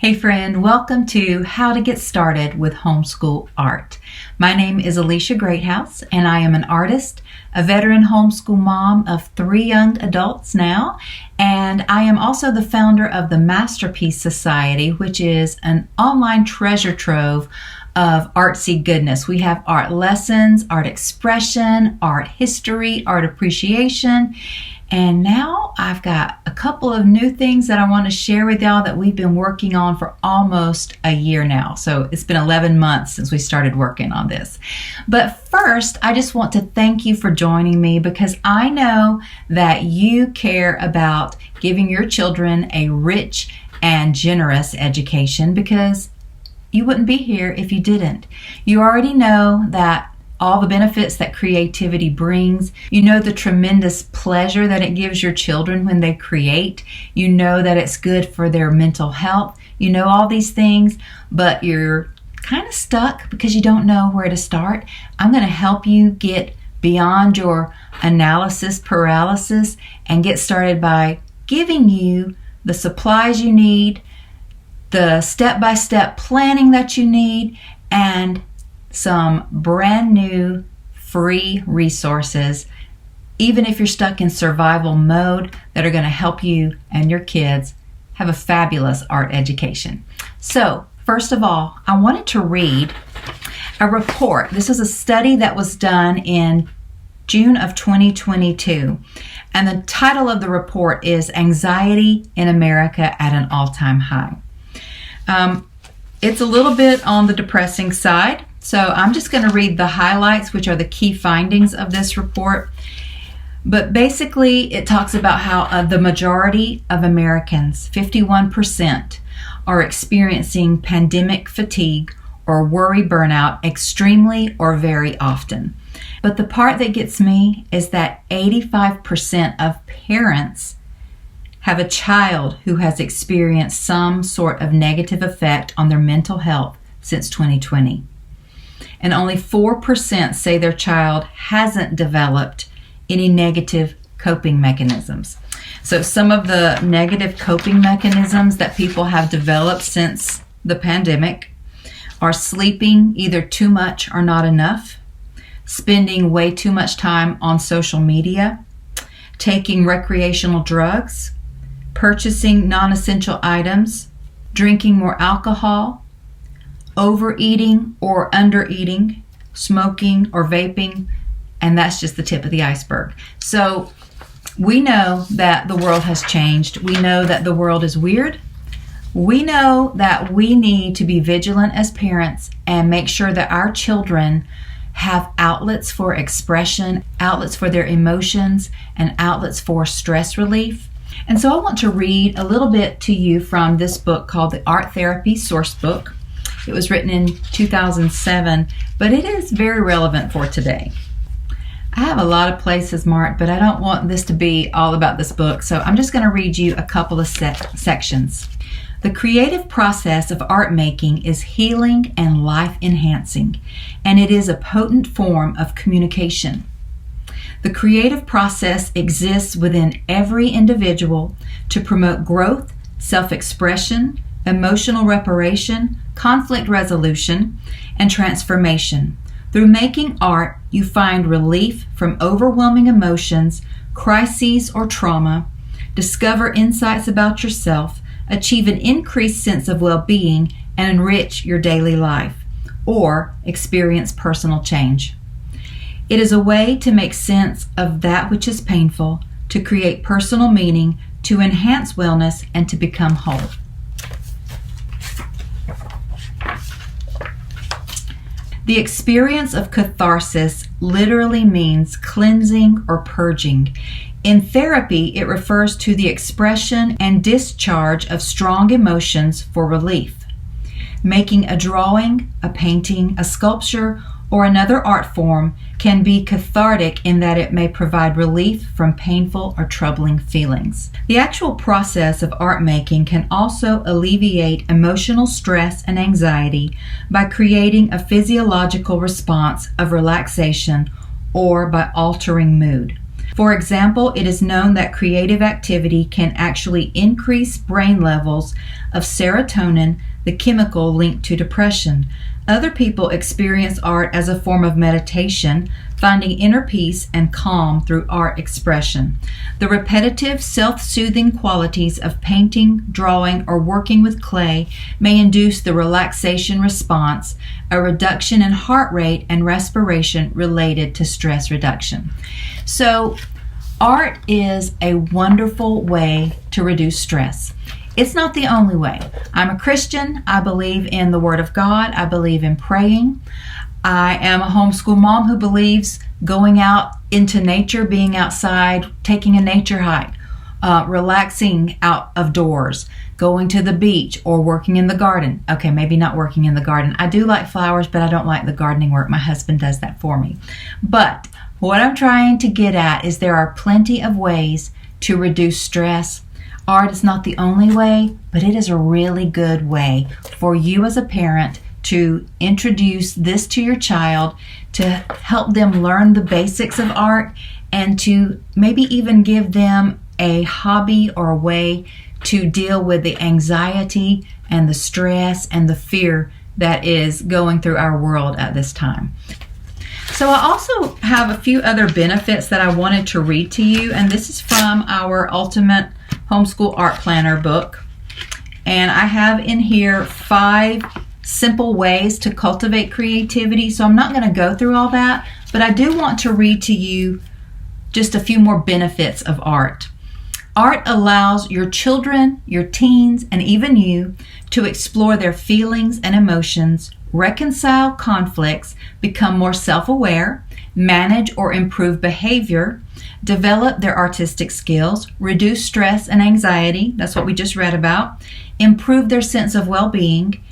Hey friend, welcome to How to Get Started with Homeschool Art. My name is Alicia Greathouse and I am an artist, a veteran homeschool mom of 3 young adults now, and I am also the founder of the Masterpiece Society, which is an online treasure trove of artsy goodness. We have art lessons, art expression, art history, art appreciation, and now I've got a couple of new things that I want to share with y'all that we've been working on for almost a year now. So it's been 11 months since we started working on this. But first, I just want to thank you for joining me because I know that you care about giving your children a rich and generous education because you wouldn't be here if you didn't. You already know that all the benefits that creativity brings. You know the tremendous pleasure that it gives your children when they create. You know that it's good for their mental health. You know all these things, but you're kind of stuck because you don't know where to start. I'm going to help you get beyond your analysis paralysis and get started by giving you the supplies you need, the step-by-step planning that you need, and some brand new free resources, even if you're stuck in survival mode, that are going to help you and your kids have a fabulous art education. So, first of all, I wanted to read a report. This is a study that was done in June of 2022, and the title of the report is Anxiety in America at an All-Time High. It's a little bit on the depressing side. So I'm just going to read the highlights, which are the key findings of this report. But basically, it talks about how the majority of Americans, 51%, are experiencing pandemic fatigue or worry burnout extremely or very often. But the part that gets me is that 85% of parents have a child who has experienced some sort of negative effect on their mental health since 2020. And only 4% say their child hasn't developed any negative coping mechanisms. So some of the negative coping mechanisms that people have developed since the pandemic are sleeping either too much or not enough, spending way too much time on social media, taking recreational drugs, purchasing non-essential items, drinking more alcohol, overeating or undereating, smoking or vaping, and that's just the tip of the iceberg. So we know that the world has changed. We know that the world is weird. We know that we need to be vigilant as parents and make sure that our children have outlets for expression, outlets for their emotions, and outlets for stress relief. And so I want to read a little bit to you from this book called The Art Therapy Source Book. It was written in 2007, but it is very relevant for today. I have a lot of places marked, but I don't want this to be all about this book, so I'm just going to read you a couple of sections. The creative process of art making is healing and life-enhancing, and it is a potent form of communication. The creative process exists within every individual to promote growth, self-expression, emotional reparation, conflict resolution, and transformation. Through making art, you find relief from overwhelming emotions, crises, or trauma, discover insights about yourself, achieve an increased sense of well-being, and enrich your daily life, or experience personal change. It is a way to make sense of that which is painful, to create personal meaning, to enhance wellness, and to become whole. The experience of catharsis literally means cleansing or purging. In therapy, it refers to the expression and discharge of strong emotions for relief. Making a drawing, a painting, a sculpture, or another art form can be cathartic in that it may provide relief from painful or troubling feelings. The actual process of art making can also alleviate emotional stress and anxiety by creating a physiological response of relaxation or by altering mood. For example, it is known that creative activity can actually increase brain levels of serotonin, the chemical linked to depression. Other people experience art as a form of meditation, finding inner peace and calm through art expression. The repetitive, self-soothing qualities of painting, drawing, or working with clay may induce the relaxation response, a reduction in heart rate and respiration related to stress reduction. So, art is a wonderful way to reduce stress. It's not the only way. I'm a Christian. I believe in the Word of God. I believe in praying. I am a homeschool mom who believes going out into nature, being outside, taking a nature hike, relaxing out of doors, going to the beach, or working in the garden. Okay, maybe not working in the garden. I do like flowers, but I don't like the gardening work. My husband does that for me. But what I'm trying to get at is there are plenty of ways to reduce stress. Art is not the only way, but it is a really good way for you as a parent to introduce this to your child, to help them learn the basics of art, and to maybe even give them a hobby or a way to deal with the anxiety and the stress and the fear that is going through our world at this time. So I also have a few other benefits that I wanted to read to you, and this is from our Ultimate Homeschool Art Planner book. And I have in here 5 simple ways to cultivate creativity. So I'm not going to go through all that, but I do want to read to you just a few more benefits of art. Art allows your children, your teens, and even you to explore their feelings and emotions, reconcile conflicts, become more self-aware, manage or improve behavior, develop their artistic skills, reduce stress and anxiety, that's what we just read about, improve their sense of well-being,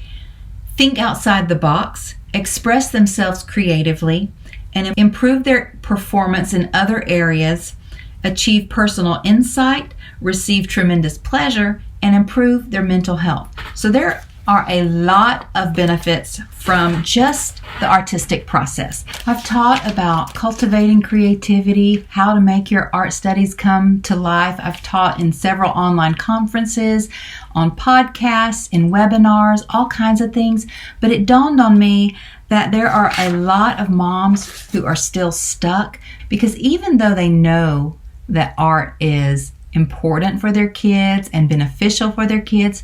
think outside the box, express themselves creatively, and improve their performance in other areas, achieve personal insight, receive tremendous pleasure, and improve their mental health. So there are a lot of benefits from just the artistic process. I've taught about cultivating creativity, how to make your art studies come to life. I've taught in several online conferences, on podcasts, in webinars, all kinds of things. But it dawned on me that there are a lot of moms who are still stuck because even though they know that art is important for their kids and beneficial for their kids,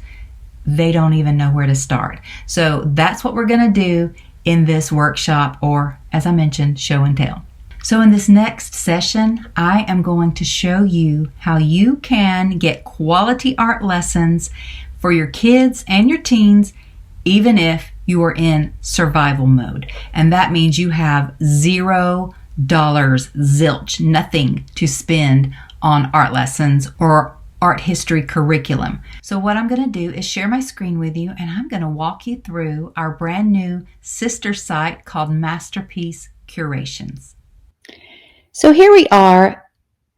they don't even know where to start. So that's what we're going to do in this workshop, or as I mentioned, show and tell. So in this next session, I am going to show you how you can get quality art lessons for your kids and your teens, even if you are in survival mode. And that means you have $0, zilch, nothing to spend on art lessons or art history curriculum. So what I'm going to do is share my screen with you, and I'm going to walk you through our brand new sister site called Masterpiece Curations. So here we are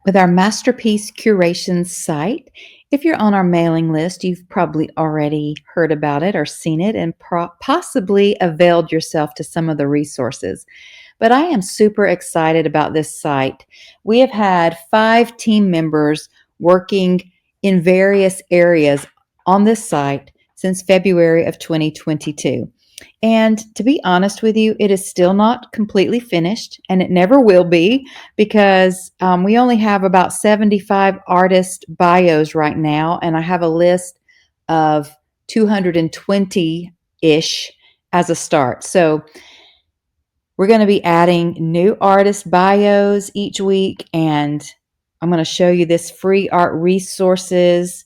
with our Masterpiece Curations site. If you're on our mailing list, you've probably already heard about it or seen it and possibly availed yourself to some of the resources. But I am super excited about this site. We have had 5 team members working in various areas on this site since February of 2022. And to be honest with you, it is still not completely finished, and it never will be because we only have about 75 artist bios right now, and I have a list of 220-ish as a start. So we're going to be adding new artist bios each week, and I'm going to show you this free art resources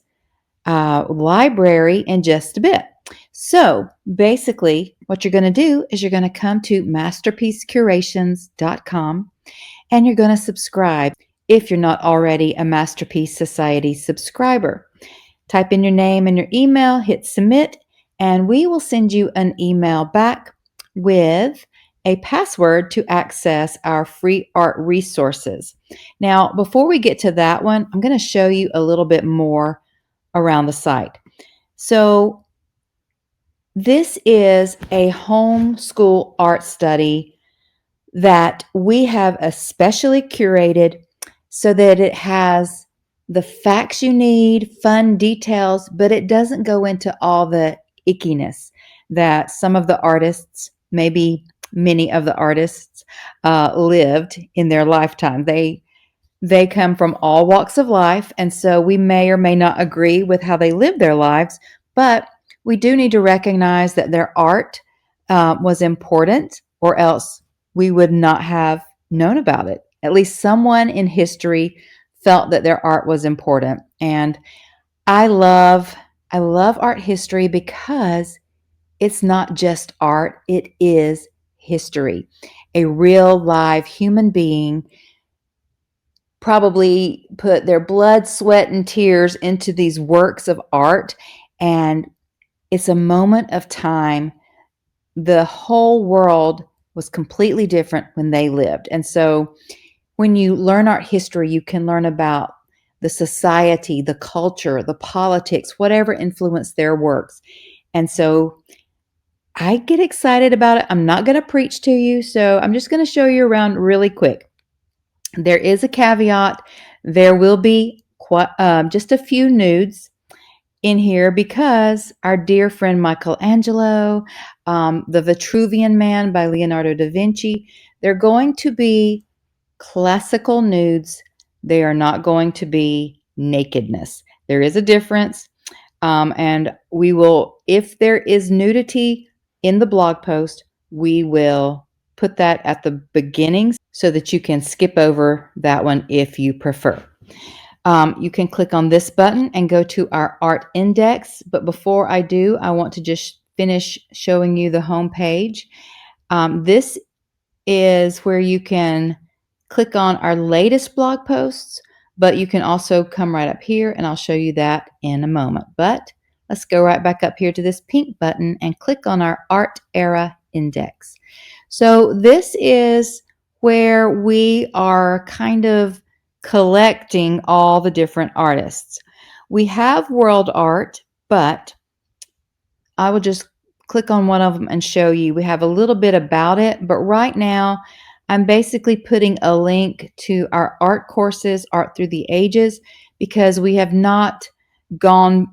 library in just a bit. So basically, what you're going to do is you're going to come to masterpiececurations.com and you're going to subscribe if you're not already a Masterpiece Society subscriber. Type in your name and your email, hit submit, and we will send you an email back with a password to access our free art resources. Now, before we get to that one, I'm going to show you a little bit more around the site. So this is a homeschool art study that we have especially curated so that it has the facts you need, fun details, but it doesn't go into all the ickiness that some of the artists, maybe many of the artists, lived in their lifetime. They come from all walks of life, and so we may or may not agree with how they live their lives, but we do need to recognize that their art was important, or else we would not have known about it. At least someone in history felt that their art was important. And I love I love art history because it's not just art, it is history. A real live human being probably put their blood, sweat, and tears into these works of art. And it's a moment of time. The whole world was completely different when they lived. And so when you learn art history, you can learn about the society, the culture, the politics, whatever influenced their works. And so I get excited about it. I'm not going to preach to you, so I'm just going to show you around really quick. There is a caveat. There will be just a few nudes in here because our dear friend Michelangelo, the Vitruvian Man by Leonardo da Vinci, they're going to be classical nudes. They are not going to be nakedness. There is a difference. And we will, if there is nudity in the blog post, we will put that at the beginning so that you can skip over that one if you prefer. You can click on this button and go to our art index. But before I do, I want to just finish showing you the home page. This is where you can click on our latest blog posts, but you can also come right up here and I'll show you that in a moment. But let's go right back up here to this pink button and click on our art era index. So this is where we are kind of collecting all the different artists. We have world art, but I will just click on one of them and show you. We have a little bit about it, but right now I'm basically putting a link to our art courses, Art Through the Ages, because we have not gone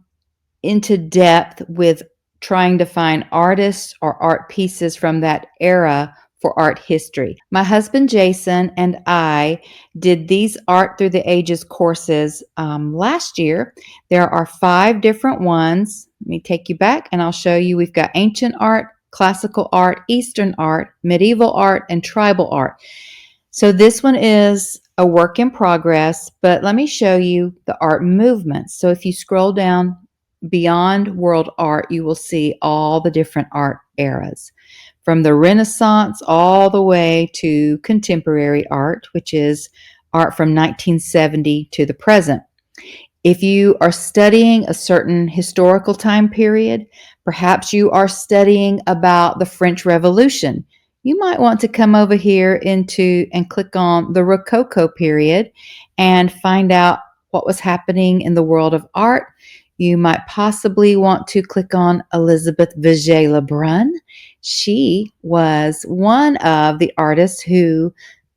into depth with trying to find artists or art pieces from that era for art history. My husband Jason and I did these Art Through the Ages courses last year. There are 5 different ones. Let me take you back and I'll show you. We've got ancient art, classical art, Eastern art, medieval art, and tribal art. So this one is a work in progress, but let me show you the art movements. So if you scroll down beyond world art, you will see all the different art eras, from the Renaissance all the way to contemporary art, which is art from 1970 to the present. If you are studying a certain historical time period, perhaps you are studying about the French Revolution, you might want to come over here into and click on the Rococo period and find out what was happening in the world of art. You might possibly want to click on Elizabeth Vigée Lebrun. She was one of the artists who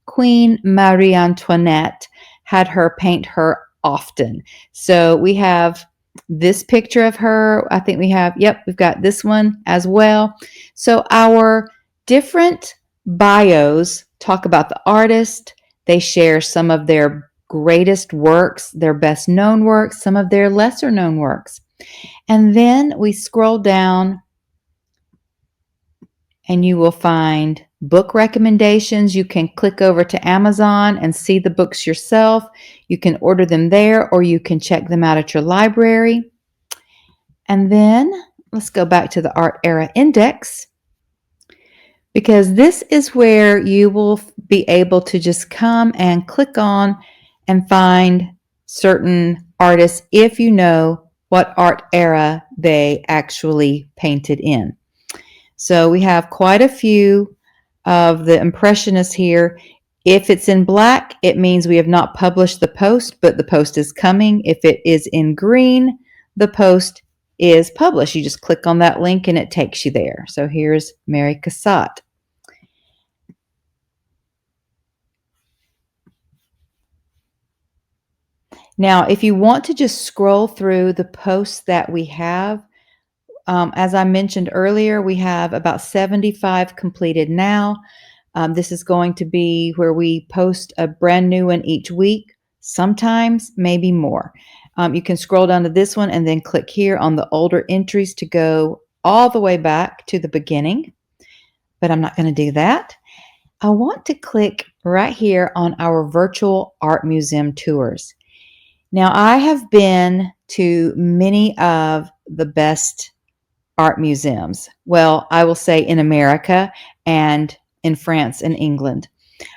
Queen Marie Antoinette had her paint her often. So we have this picture of her. I think we have, yep, we've got this one as well. So our different bios talk about the artist. They share some of their greatest works, their best known works, some of their lesser known works. And then we scroll down and you will find book recommendations. You can click over to Amazon and see the books yourself. You can order them there or you can check them out at your library. And then let's go back to the Art Era Index, because this is where you will be able to just come and click on and find certain artists if you know what art era they actually painted in. So we have quite a few of the Impressionists here. If it's in black, it means we have not published the post, but the post is coming. If it is in green, the post is published. You just click on that link and it takes you there. So here's Mary Cassatt. Now, if you want to just scroll through the posts that we have, as I mentioned earlier, we have about 75 completed now. This is going to be where we post a brand new one each week, sometimes maybe more. You can scroll down to this one and then click here on the older entries to go all the way back to the beginning, but I'm not going to do that. I want to click right here on our virtual art museum tours. Now, I have been to many of the best art museums. Well, I will say in America and in France and England.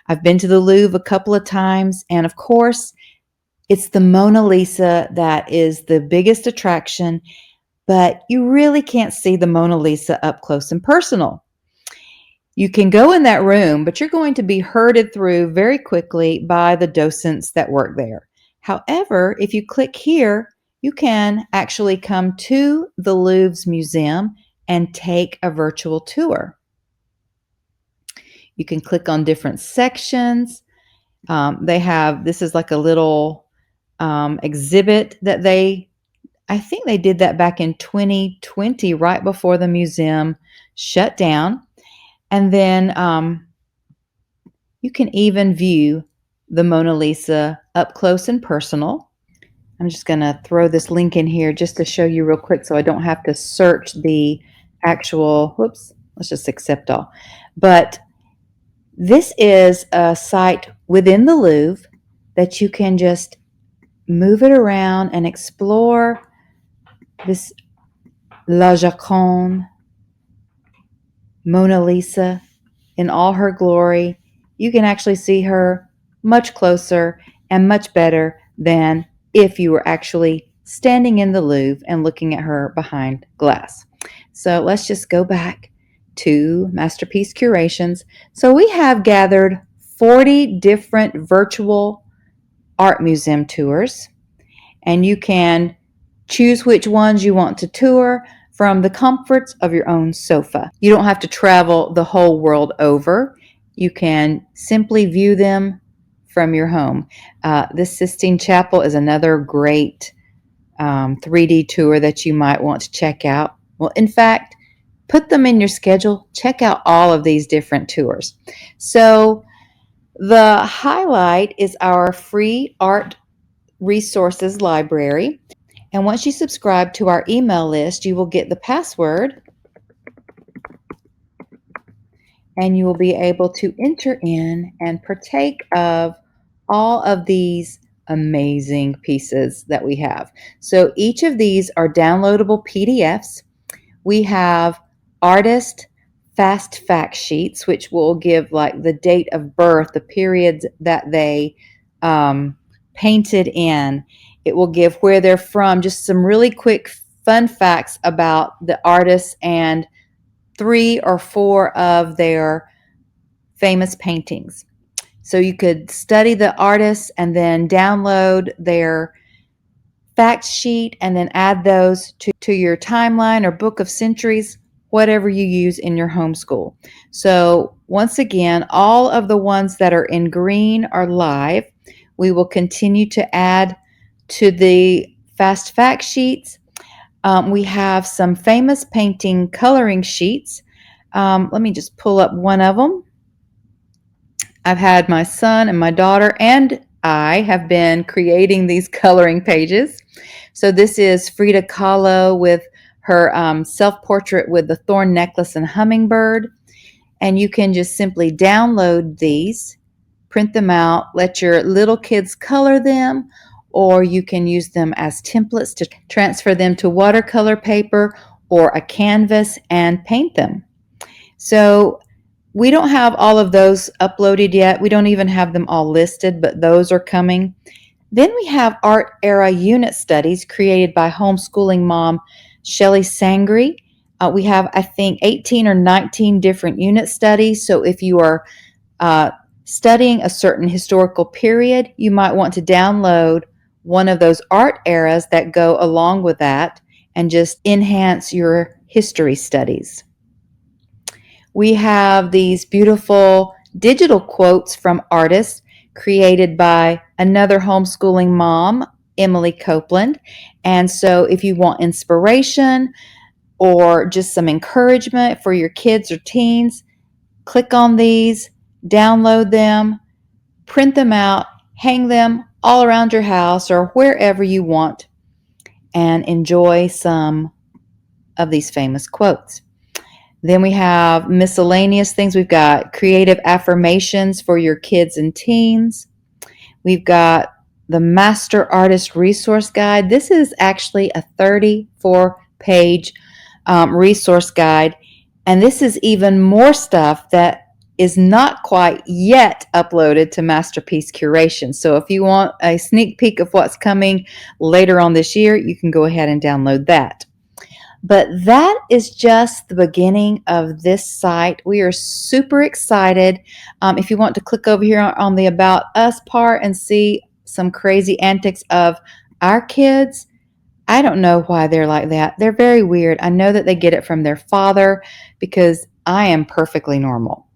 I've been to the Louvre a couple of times, and of course, it's the Mona Lisa that is the biggest attraction, but you really can't see the Mona Lisa up close and personal. You can go in that room, but you're going to be herded through very quickly by the docents that work there. However, if you click here, you can actually come to the Louvre's museum and take a virtual tour. You can click on different sections. This is like a little exhibit that I think they did that back in 2020, right before the museum shut down. And then you can even view the Mona Lisa up close and personal. I'm just going to throw this link in here just to show you real quick so I don't have to search the actual, let's just accept all. But this is a site within the Louvre that you can just move it around and explore this La Joconde Mona Lisa in all her glory. You can actually see her much closer and much better than if you were actually standing in the Louvre and looking at her behind glass. So let's just go back to Masterpiece Curations. So we have gathered 40 different virtual art museum tours, and you can choose which ones you want to tour from the comforts of your own sofa. You don't have to travel the whole world over. You can simply view them from your home. This Sistine Chapel is another great 3D tour that you might want to check out. Well, in fact, put them in your schedule. Check out all of these different tours. So the highlight is our free art resources library. And once you subscribe to our email list, you will get the password and you will be able to enter in and partake of all of these amazing pieces that we have. So each of these are downloadable PDFs. We have artist fast fact sheets, which will give like the date of birth, the periods that they painted in. It will give where they're from, just some really quick fun facts about the artists and 3 or 4 of their famous paintings. So you could study the artists and then download their fact sheet and then add those to your timeline or book of centuries, whatever you use in your homeschool. So once again, all of the ones that are in green are live. We will continue to add to the fast fact sheets. We have some famous painting coloring sheets. Let me just pull up one of them. I've had my son and my daughter and I have been creating these coloring pages. So this is Frida Kahlo with her self-portrait with the thorn necklace and hummingbird. And you can just simply download these, print them out, let your little kids color them, or you can use them as templates to transfer them to watercolor paper or a canvas and paint them. So we don't have all of those uploaded yet. We don't even have them all listed, but those are coming. Then we have Art Era Unit Studies created by homeschooling mom Shelly Sangri. We have, I think, 18 or 19 different unit studies. So if you are studying a certain historical period, you might want to download one of those art eras that go along with that and just enhance your history studies. We have these beautiful digital quotes from artists created by another homeschooling mom, Emily Copeland. And so if you want inspiration or just some encouragement for your kids or teens, click on these, download them, print them out, hang them all around your house or wherever you want, and enjoy some of these famous quotes. Then we have miscellaneous things. We've got creative affirmations for your kids and teens. We've got the Master Artist Resource Guide. This is actually a 34-page resource guide, and this is even more stuff that is not quite yet uploaded to Masterpiece Curations. So if you want a sneak peek of what's coming later on this year, you can go ahead and download that. But that is just the beginning of this site. We are super excited. If you want to click over here on the About Us part and see some crazy antics of our kids, I don't know why they're like that. They're very weird. I know that they get it from their father because I am perfectly normal.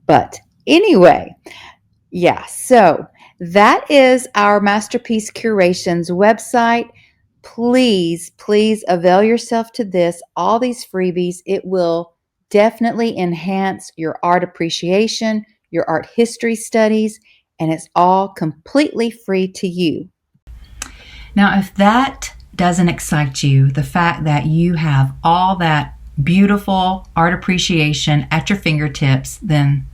But anyway, yeah, so that is our Masterpiece Curations website. Please, please avail yourself to this, all these freebies. It will definitely enhance your art appreciation, your art history studies, and it's all completely free to you. Now, if that doesn't excite you, the fact that you have all that beautiful art appreciation at your fingertips, then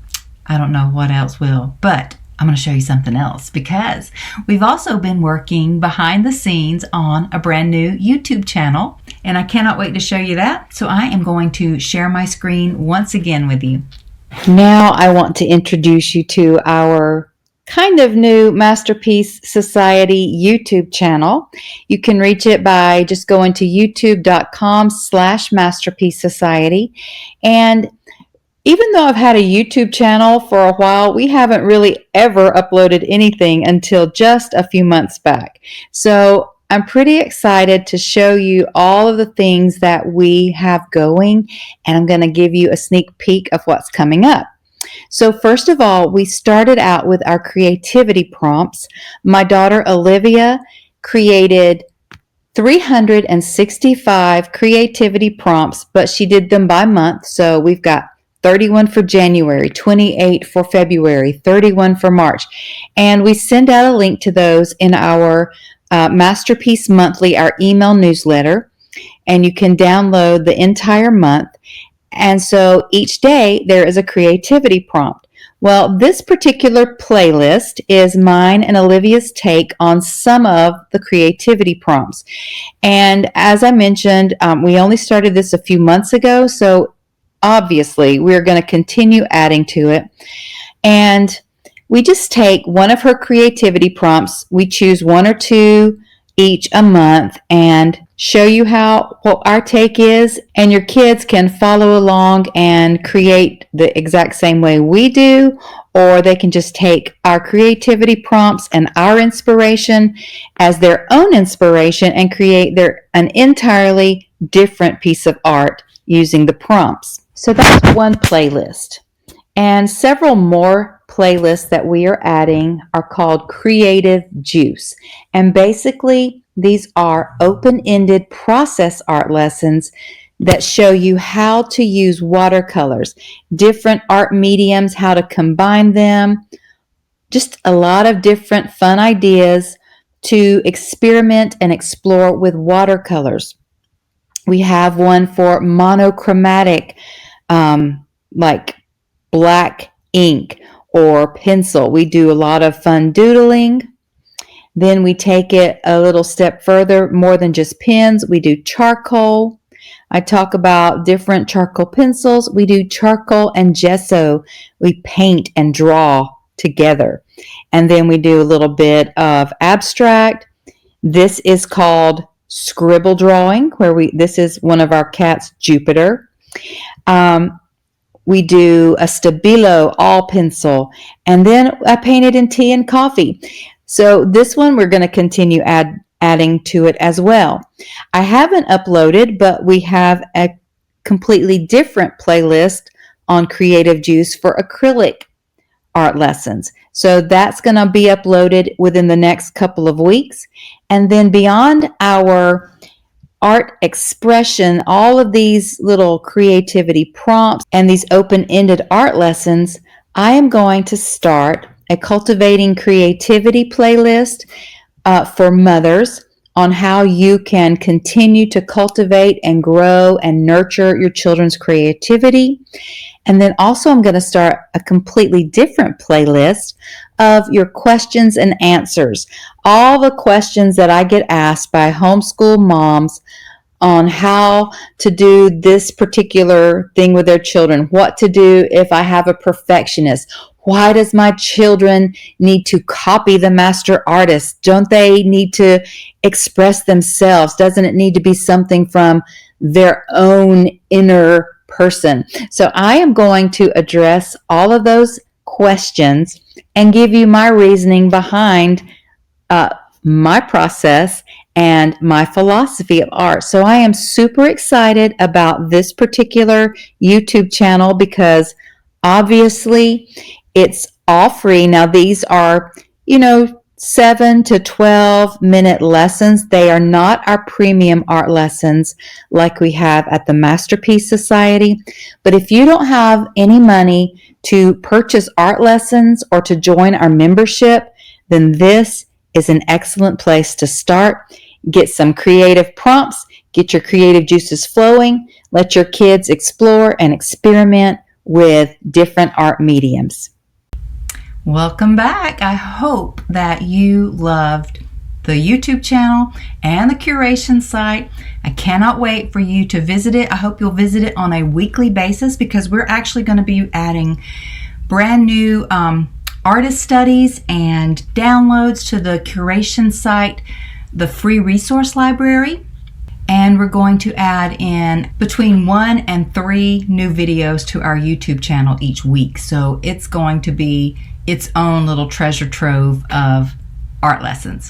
I don't know what else will. But I'm going to show you something else, because we've also been working behind the scenes on a brand new YouTube channel, and I cannot wait to show you that. So I am going to share my screen once again with you. Now I want to introduce you to our kind of new Masterpiece Society YouTube channel. You can reach it by just going to youtube.com/Masterpiece Society. And even though I've had a YouTube channel for a while, we haven't really ever uploaded anything until just a few months back. So I'm pretty excited to show you all of the things that we have going, and I'm going to give you a sneak peek of what's coming up. So first of all, we started out with our creativity prompts. My daughter Olivia created 365 creativity prompts, but she did them by month. So we've got 31 for January, 28 for February, 31 for March. And we send out a link to those in our Masterpiece Monthly, our email newsletter, and you can download the entire month. And so each day there is a creativity prompt. Well, this particular playlist is mine and Olivia's take on some of the creativity prompts. And as I mentioned, we only started this a few months ago, so obviously we're going to continue adding to it. And we just take one of her creativity prompts. We choose one or two each a month and show you what our take is, and your kids can follow along and create the exact same way we do, or they can just take our creativity prompts and our inspiration as their own inspiration and create an entirely different piece of art using the prompts. So that's one playlist. And several more playlists that we are adding are called Creative Juice. And basically, these are open-ended process art lessons that show you how to use watercolors, different art mediums, how to combine them, just a lot of different fun ideas to experiment and explore with watercolors. We have one for monochromatic, like black ink or pencil. We do a lot of fun doodling. Then we take it a little step further, more than just pens. We do charcoal. I talk about different charcoal pencils. We do charcoal and gesso. We paint and draw together. And then we do a little bit of abstract. This is called scribble drawing, this is one of our cats, Jupiter. We do a Stabilo all pencil, and then I painted in tea and coffee. So this one we're going to continue adding to it as well. I haven't uploaded, but we have a completely different playlist on Creative Juice for acrylic art lessons. So that's going to be uploaded within the next couple of weeks. And then beyond our art expression, all of these little creativity prompts and these open-ended art lessons, I am going to start a Cultivating Creativity playlist for mothers on how you can continue to cultivate and grow and nurture your children's creativity. And then also I'm going to start a completely different playlist of your questions and answers. All the questions that I get asked by homeschool moms on how to do this particular thing with their children, what to do if I have a perfectionist. Why does my children need to copy the master artist? Don't they need to express themselves? Doesn't it need to be something from their own inner person? So I am going to address all of those questions and give you my reasoning behind my process and my philosophy of art. So I am super excited about this particular YouTube channel because obviously it's all free. Now these are, 7 to 12 minute lessons. They are not our premium art lessons like we have at the Masterpiece Society. But if you don't have any money to purchase art lessons or to join our membership, then this is an excellent place to start. Get some creative prompts, get your creative juices flowing, let your kids explore and experiment with different art mediums. Welcome back. I hope that you loved the YouTube channel and the Curations site. I cannot wait for you to visit it. I hope you'll visit it on a weekly basis because we're actually going to be adding brand new artist studies and downloads to the Curations site, the free resource library, and we're going to add in between 1 and 3 new videos to our YouTube channel each week. So it's going to be its own little treasure trove of art lessons.